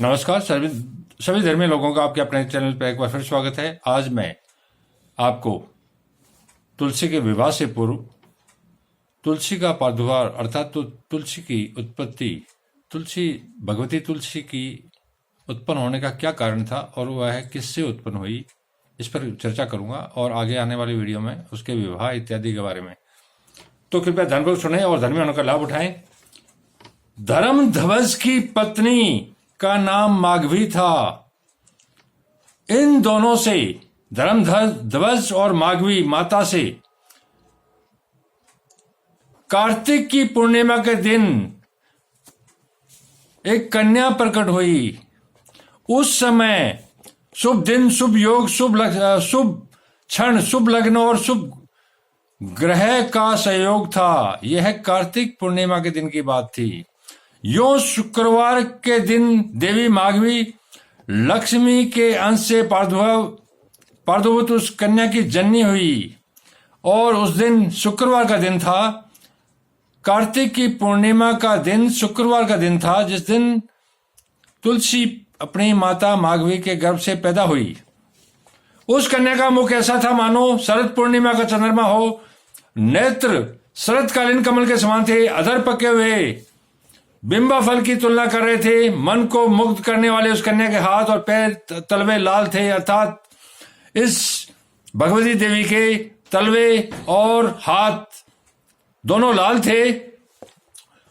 नमस्कार सभी धर्मीय लोगों का आपके अपने चैनल पर एक बार फिर स्वागत है। आज मैं आपको तुलसी के विवाह से पूर्व तुलसी का प्रादुर्भाव अर्थात तुलसी की उत्पत्ति, भगवती तुलसी की उत्पन्न होने का क्या कारण था और वह किससे उत्पन्न हुई, इस पर चर्चा करूंगा और आगे आने वाली वीडियो में उसके विवाह इत्यादि के बारे में। तो कृपया ध्यानपूर्वक सुने और धर्मी होने का लाभ उठाएं। धर्मध्वज की पत्नी का नाम माघवी था। इन दोनों से, धर्मध्वज और माघवी माता से, कार्तिक की पूर्णिमा के दिन एक कन्या प्रकट हुई। उस समय शुभ दिन, शुभ योग, शुभ क्षण, शुभ लग्न और शुभ ग्रह का सहयोग था। यह कार्तिक पूर्णिमा के दिन की बात थी। यो शुक्रवार के दिन देवी माघवी लक्ष्मी के अंश से प्रादुर्भूत उस कन्या की जननी हुई और उस दिन शुक्रवार का दिन था। कार्तिक की पूर्णिमा का दिन शुक्रवार का दिन था, जिस दिन तुलसी अपनी माता माघवी के गर्भ से पैदा हुई। उस कन्या का मुख ऐसा था मानो शरद पूर्णिमा का चंद्रमा हो। नेत्र शरदकालीन कमल के समान थे। अधर पके हुए बिंबा फल की तुलना कर रहे थे। मन को मुग्ध करने वाले उस कन्या के हाथ और पैर तलवे लाल थे, अर्थात इस भगवती देवी के तलवे और हाथ दोनों लाल थे।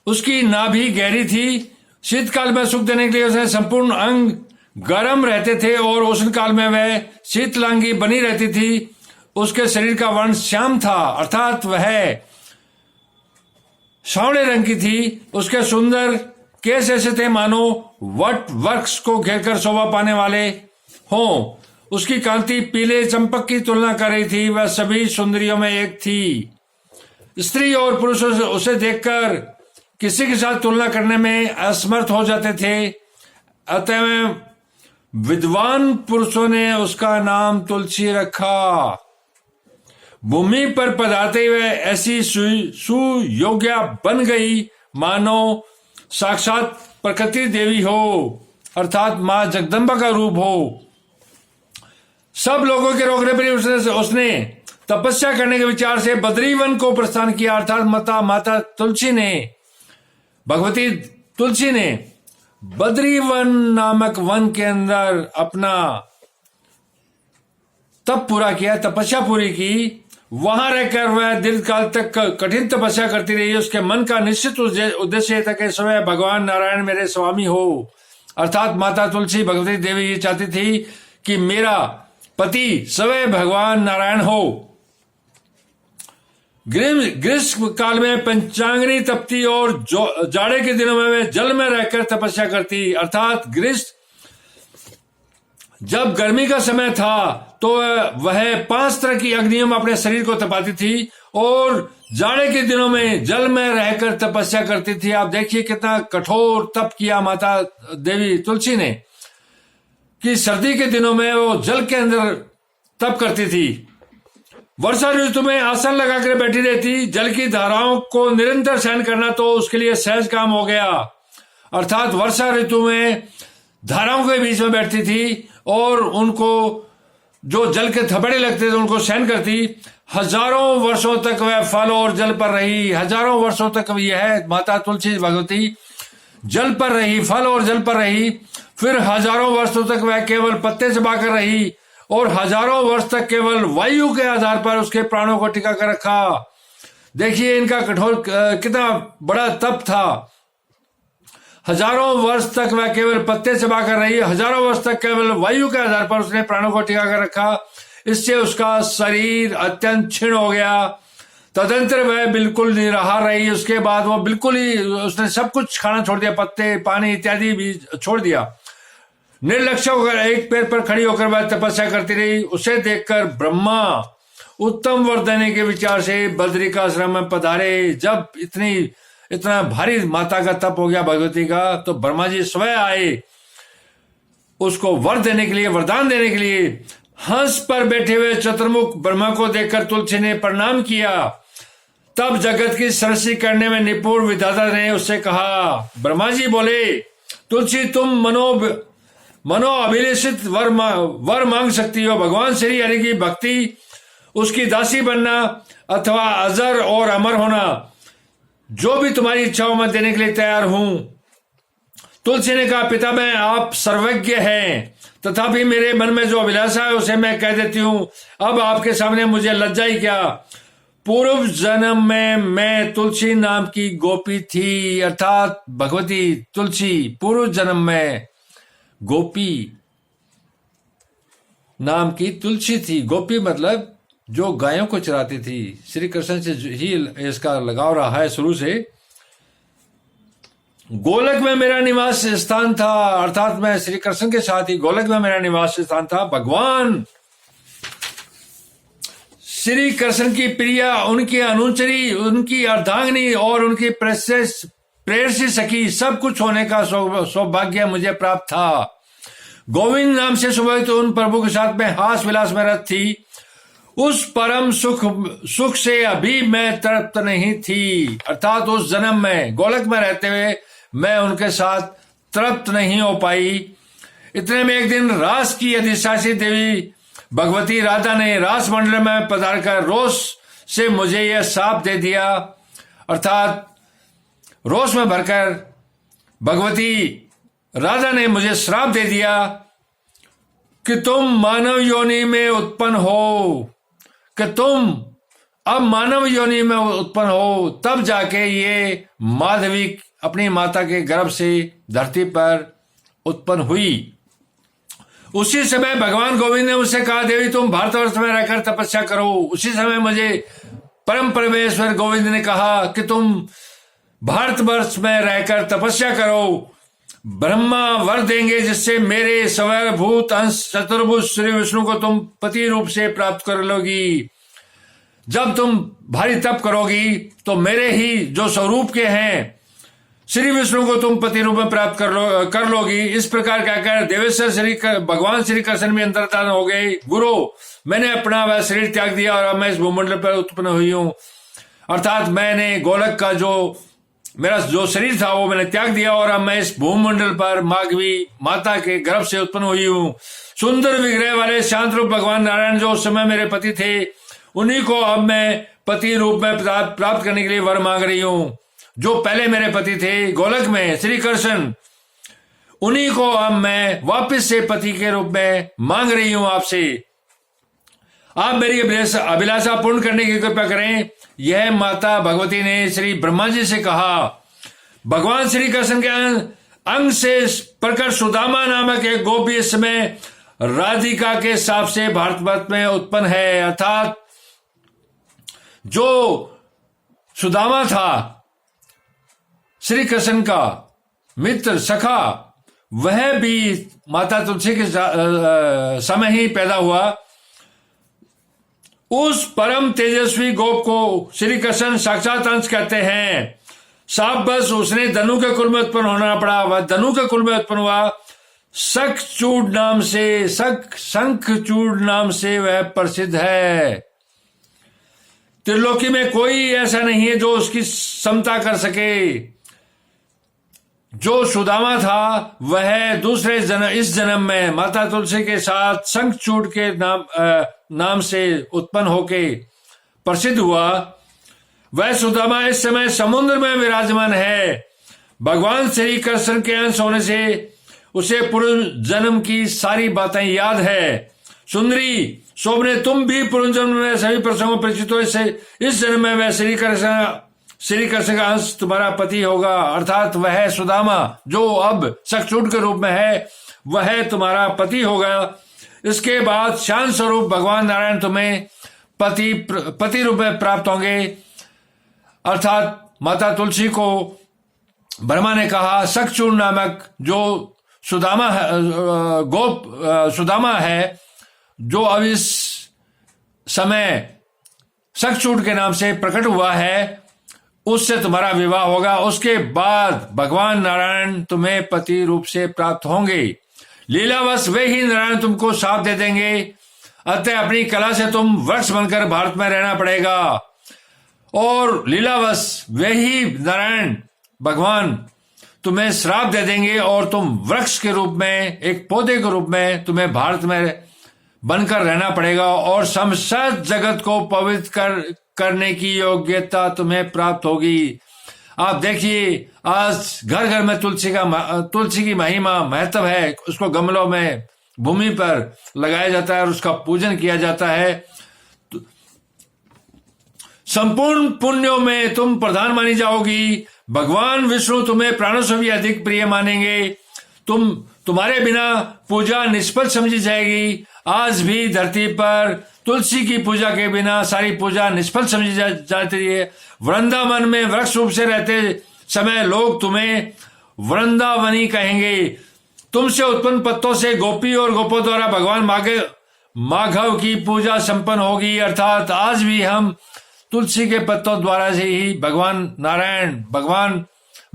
उसकी नाभि गहरी थी। शीतकाल में सुख देने के लिए उसके संपूर्ण अंग गर्म रहते थे और उष्ण काल में वह शीतलांगी बनी रहती थी। उसके शरीर का वर्ण श्याम था, अर्थात वह सांवले रंग की थी। उसके सुंदर केस ऐसे थे मानो वट वृक्ष को घेरकर शोभा पाने वाले हों। उसकी कांति पीले चंपक की तुलना कर रही थी। वह सभी सुंदरियों में एक थी। स्त्री और पुरुष उसे देखकर किसी के साथ तुलना करने में असमर्थ हो जाते थे। अतः विद्वान पुरुषों ने उसका नाम तुलसी रखा। भूमि पर पधारते हुए ऐसी सुयोग्या बन गई मानो साक्षात प्रकृति देवी हो, अर्थात मां जगदम्बा का रूप हो। सब लोगों के रोकने पर उसने तपस्या करने के विचार से बद्रीवन को प्रस्थान किया, अर्थात माता तुलसी ने, भगवती तुलसी ने बद्रीवन नामक वन के अंदर अपना तप पूरा किया, तपस्या पूरी की। वहां रहकर वह दीर्घ काल तक कठिन तपस्या करती रही। उसके मन का निश्चित उद्देश्य था कि स्वयं भगवान नारायण मेरे स्वामी हो, अर्थात माता तुलसी भगवती देवी ये चाहती थी कि मेरा पति स्वयं भगवान नारायण हो। ग्रीष्म काल में पंचांगनी तपती और जाड़े के दिनों में वह जल में रहकर तपस्या करती, अर्थात जब गर्मी का समय था तो वह 5 तरह की अग्नियों में अपने शरीर को तपाती थी और जाड़े के दिनों में जल में रहकर तपस्या करती थी। आप देखिए कितना कठोर तप किया माता देवी तुलसी ने कि सर्दी के दिनों में वो जल के अंदर तप करती थी। वर्षा ऋतु में आसन लगाकर बैठी रहती। जल की धाराओं को निरंतर सहन करना तो उसके लिए सहज काम हो गया, अर्थात वर्षा ऋतु में धाराओं के बीच में बैठती थी और उनको जो जल के थपड़े लगते थे उनको सहन करती। हजारों वर्षों तक वह फल और जल पर रही। हजारों वर्षों तक यह माता तुलसी भगवती जल पर रही, फल और जल पर रही। फिर हजारों वर्षों तक वह केवल पत्ते चबाकर रही और हजारों वर्ष तक केवल वायु के आधार पर उसके प्राणों को टिका कर रखा। देखिए इनका कठोर कितना बड़ा तप था। हजारों वर्ष तक वह केवल पत्ते चबाकर रही। हजारों वर्ष तक केवल वायु के आधार पर उसने प्राणों को टिका कर रखा। इससे उसका शरीर अत्यंत क्षीण हो गया। तदंतर वह बिल्कुल निराहार रही। उसके बाद वो बिल्कुल ही उसने सब कुछ खाना छोड़ दिया, पत्ते पानी इत्यादि भी छोड़ दिया। निर्लक्ष्य होकर एक पैर पर खड़ी होकर वह तपस्या करती रही। उसे देखकर ब्रह्मा उत्तम वर देने के विचार से बद्रिकाश्रम में पधारे। जब इतना भारी माता का तप हो गया भगवती का, तो ब्रह्मा जी स्वयं आए उसको वर देने के लिए, वरदान देने के लिए। हंस पर बैठे हुए चतुर्मुख ब्रह्मा को देखकर तुलसी ने प्रणाम किया। तब जगत की सृष्टि करने में निपुण विधाता ने उससे कहा, ब्रह्मा जी बोले तुलसी तुम मनोअभिलाषित वर मांग सकती हो। भगवान श्री हरि की भक्ति, उसकी दासी बनना अथवा अजर और अमर होना, जो भी तुम्हारी इच्छा हो मैं देने के लिए तैयार हूं। तुलसी ने कहा, पिता मैं आप सर्वज्ञ हैं, तथापि मेरे मन में जो अभिलाषा है उसे मैं कह देती हूं। अब आपके सामने मुझे लज्जा ही क्या। पूर्व जन्म में मैं तुलसी नाम की गोपी थी, अर्थात भगवती तुलसी पूर्व जन्म में गोपी नाम की तुलसी थी। गोपी मतलब जो गायों को चराती थी। श्री कृष्ण से ही इसका लगाव रहा है शुरू से। गोलक में मेरा निवास स्थान था, अर्थात मैं श्री कृष्ण के साथ ही गोलक में मेरा निवास स्थान था। भगवान श्री कृष्ण की प्रिया, उनकी अनुचरी, उनकी अर्धांगिनी और उनकी प्रेयसी सखी सब कुछ होने का सौभाग्य मुझे प्राप्त था। गोविंद नाम से सुबह तो उन प्रभु के साथ में हास विलास में रत थी। उस परम सुख से अभी मैं तृप्त नहीं थी, अर्थात उस जन्म में गोलक में रहते हुए मैं उनके साथ तृप्त नहीं हो पाई। इतने में एक दिन रास की अधिशासी देवी भगवती राधा ने रास मंडल में पधार कर रोष से मुझे यह शाप दे दिया, अर्थात रोष में भरकर भगवती राधा ने मुझे श्राप दे दिया कि तुम मानव योनि में उत्पन्न हो, कि तुम अब मानव योनि में उत्पन्न हो। तब जाके ये माधवी अपनी माता के गर्भ से धरती पर उत्पन्न हुई। उसी समय भगवान गोविंद ने उससे कहा, देवी तुम भारतवर्ष में रहकर तपस्या करो। उसी समय मुझे परम परमेश्वर गोविंद ने कहा कि तुम भारतवर्ष में रहकर तपस्या करो। ब्रह्मा वर देंगे जिससे मेरे स्वयंभूत अंश चतुर्भुज श्री विष्णु को तुम पति रूप से प्राप्त कर लोगी। जब तुम भारी तप करोगी तो मेरे ही जो स्वरूप के हैं श्री विष्णु को तुम पति रूप में प्राप्त कर लोगी। इस प्रकार कहकर देवेश्वर भगवान श्री कृष्ण में अंतर्धान हो गए। गुरु, मैंने अपना वह शरीर त्याग दिया और अब मैं इस भूमंडल पर उत्पन्न हुई हूं, अर्थात मैंने गोलक का जो मेरा जो शरीर था वो मैंने त्याग दिया और अब मैं इस भूमंडल पर माघवी माता के गर्भ से उत्पन्न हुई हूँ। सुंदर विग्रह वाले शांत रूप भगवान नारायण जो उस समय मेरे पति थे, उन्हीं को अब मैं पति रूप में प्राप्त करने के लिए वर मांग रही हूँ। जो पहले मेरे पति थे गोलक में श्री कृष्ण, उन्हीं को अब मैं वापस से पति के रूप में मांग रही हूं आपसे। आप मेरी अभिलाषा पूर्ण करने की कृपा करें। यह माता भगवती ने श्री ब्रह्मा जी से कहा। भगवान श्री कृष्ण के अंग से प्रकट सुदामा नामक एक गोपी इस समय राधिका के साप से भारतवर्ष में उत्पन्न है, अर्थात जो सुदामा था श्री कृष्ण का मित्र सखा, वह भी माता तुलसी के समय ही पैदा हुआ। उस परम तेजस्वी गोप को श्री कृष्ण साक्षात अंश कहते हैं। साप बस उसने धनु के कुल में उत्पन्न होना पड़ा। वह धनु के कुल में उत्पन्न हुआ। शंखचूड नाम से वह प्रसिद्ध है। त्रिलोकी में कोई ऐसा नहीं है जो उसकी समता कर सके। जो सुदामा था वह दूसरे इस जन्म में माता तुलसी के साथ शंखचूड के नाम से उत्पन्न होके प्रसिद्ध हुआ। वह सुदामा इस समय समुद्र में विराजमान है। भगवान श्री कृष्ण के अंश होने से उसे पूर्व जन्म की सारी बातें याद है। सुंदरी शोभने, तुम भी पूर्व जन्म में सभी प्रसंगों परिचित हो। इस जन्म में वह श्री कृष्ण का अंश तुम्हारा पति होगा, अर्थात वह सुदामा जो अब शंखचूड के रूप में है वह तुम्हारा पति होगा। इसके बाद शांत स्वरूप भगवान नारायण तुम्हें पति रूप में प्राप्त होंगे, अर्थात माता तुलसी को ब्रह्मा ने कहा शंखचूड नामक जो सुदामा है जो अब इस समय शंखचूड के नाम से प्रकट हुआ है, उससे तुम्हारा विवाह होगा। उसके बाद भगवान नारायण तुम्हें पति रूप से प्राप्त होंगे। लीलावश वे ही नारायण तुमको साथ दे देंगे, अतः अपनी कला से तुम वृक्ष बनकर भारत में रहना पड़ेगा। और लीलावश वे ही नारायण भगवान तुम्हें श्राप दे देंगे और तुम वृक्ष के रूप में, एक पौधे के रूप में तुम्हें भारत में बनकर रहना पड़ेगा और समस्त जगत को पवित्र करने की योग्यता तुम्हें प्राप्त होगी। आप देखिए आज घर घर में तुलसी की महिमा महत्व है। उसको गमलों में भूमि पर लगाया जाता है और उसका पूजन किया जाता है। संपूर्ण पुण्यों में तुम प्रधान मानी जाओगी। भगवान विष्णु तुम्हें प्राणों से भी अधिक प्रिय मानेंगे। तुम्हारे बिना पूजा निष्फल समझी जाएगी। आज भी धरती पर तुलसी की पूजा के बिना सारी पूजा निष्फल समझी जाती है। वृंदावन में वृक्ष रूप से रहते समय लोग तुम्हें वृंदावनी कहेंगे। तुमसे उत्पन्न पत्तों से गोपी और गोपों द्वारा भगवान माघव की पूजा संपन्न होगी। अर्थात आज भी हम तुलसी के पत्तों द्वारा से ही भगवान नारायण, भगवान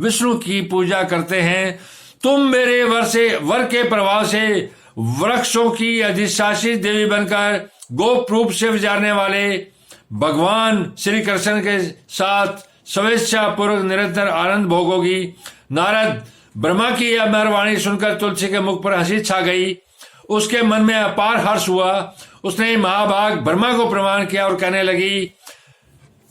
विष्णु की पूजा करते हैं। तुम मेरे वर के प्रभाव से वृक्षों की अधिशासी देवी बनकर गोप रूप से विचारने वाले भगवान श्री कृष्ण के साथ स्वेच्छा पूर्वक निरंतर आनंद भोगोगी। नारद ब्रह्मा की यह मेहरबानी सुनकर तुलसी के मुख पर हंसी छा गई। उसके मन में अपार हर्ष हुआ। उसने महाभाग ब्रह्मा को प्रणाम किया और कहने लगी,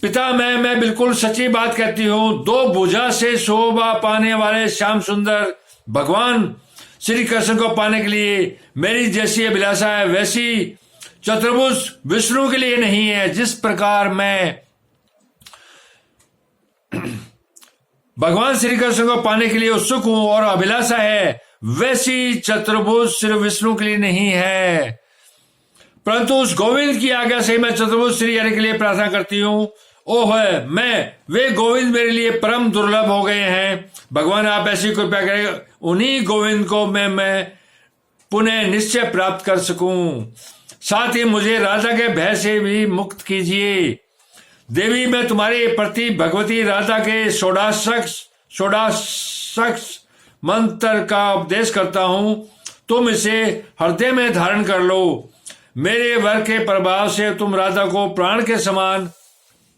पिता मैं बिल्कुल सच्ची बात कहती हूँ। दो भुजा से शोभा पाने वाले श्याम सुंदर भगवान श्री कृष्ण को पाने के लिए मेरी जैसी अभिलाषा है, वैसी चतुर्भुज विष्णु के लिए नहीं है। जिस प्रकार मैं भगवान श्री कृष्ण को पाने के लिए उत्सुक हूं और अभिलाषा है, वैसी चतुर्भुज श्री विष्णु के लिए नहीं है। परंतु उस गोविंद की आज्ञा से मैं चतुर्भुज श्री हरि के लिए प्रार्थना करती हूँ। ओह वे गोविंद मेरे लिए परम दुर्लभ हो गए हैं। भगवान आप ऐसी कृपा करें, उन्हीं गोविंद को मैं पुनः निश्चय प्राप्त कर सकूं। साथ ही मुझे राधा के भय से भी मुक्त कीजिए। देवी मैं तुम्हारे प्रति भगवती राधा के षोडशाक्षर मंत्र का उपदेश करता हूं। तुम इसे हृदय में धारण कर लो। मेरे वर के प्रभाव से तुम राधा को प्राण के समान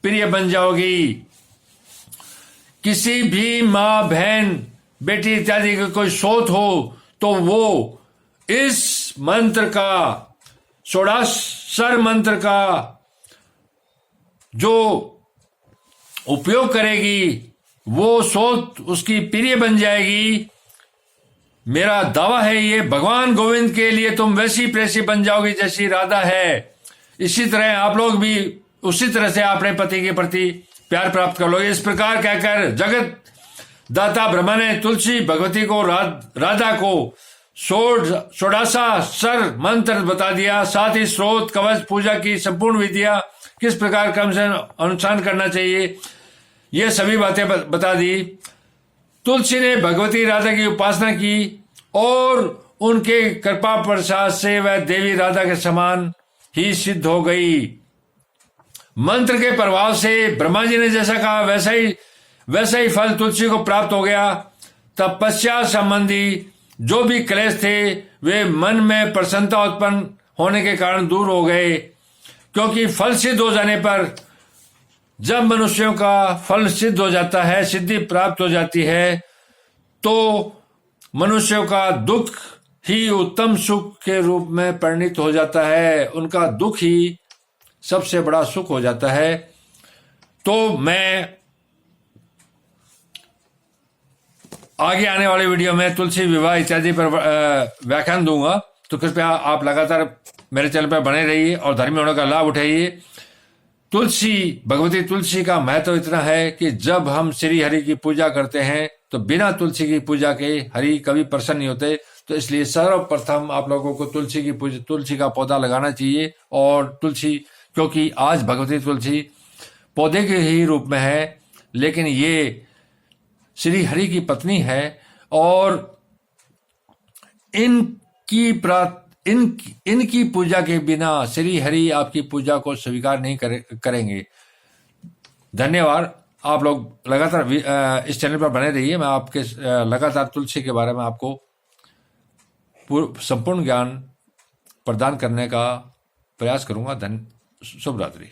प्रिय बन जाओगी। किसी भी माँ, बहन, बेटी इत्यादि का कोई शोध हो तो वो इस मंत्र का, षोडशाक्षर मंत्र का जो उपयोग करेगी वो शोध उसकी प्रिय बन जाएगी। मेरा दावा है ये, भगवान गोविंद के लिए तुम वैसी प्रेसी बन जाओगी जैसी राधा है। इसी तरह आप लोग भी उसी तरह से अपने पति के प्रति प्यार प्राप्त कर लोगे। इस प्रकार कहकर जगत दाता ब्रह्मा ने तुलसी भगवती को राधा को षोडशाक्षर मंत्र बता दिया। साथ ही स्रोत, कवच, पूजा की संपूर्ण विधियां किस प्रकार क्रम से अनुष्ठान करना चाहिए, ये सभी बातें बता दी। तुलसी ने भगवती राधा की उपासना की और उनके कृपा प्रसाद से वह देवी राधा के समान ही सिद्ध हो गई। मंत्र के प्रभाव से ब्रह्मा जी ने जैसा कहा वैसा ही फल तुलसी को प्राप्त हो गया। तपस्या संबंधी जो भी क्लेश थे वे मन में प्रसन्नता उत्पन्न होने के कारण दूर हो गए, क्योंकि फल सिद्ध हो जाने पर, जब मनुष्यों का फल सिद्ध हो जाता है, सिद्धि प्राप्त हो जाती है, तो मनुष्यों का दुख ही उत्तम सुख के रूप में परिणित हो जाता है। उनका दुख ही सबसे बड़ा सुख हो जाता है। तो मैं आगे आने वाले वीडियो में तुलसी विवाह इत्यादि पर व्याख्यान दूंगा। तो कृपया आप लगातार मेरे चैनल पर बने रहिए और धर्मी होने का लाभ उठाइए। तुलसी, भगवती तुलसी का महत्व इतना है कि जब हम श्री हरि की पूजा करते हैं तो बिना तुलसी की पूजा के हरि कभी प्रसन्न नहीं होते। तो इसलिए सर्वप्रथम आप लोगों को तुलसी का पौधा लगाना चाहिए। और तुलसी, क्योंकि आज भगवती तुलसी पौधे के ही रूप में है, लेकिन ये श्री हरि की पत्नी है और इनकी पूजा के बिना श्री हरि आपकी पूजा को स्वीकार नहीं करेंगे। धन्यवाद। आप लोग लगातार इस चैनल पर बने रहिए। मैं आपके लगातार तुलसी के बारे में आपको संपूर्ण ज्ञान प्रदान करने का प्रयास करूंगा। शुभ रात्रि।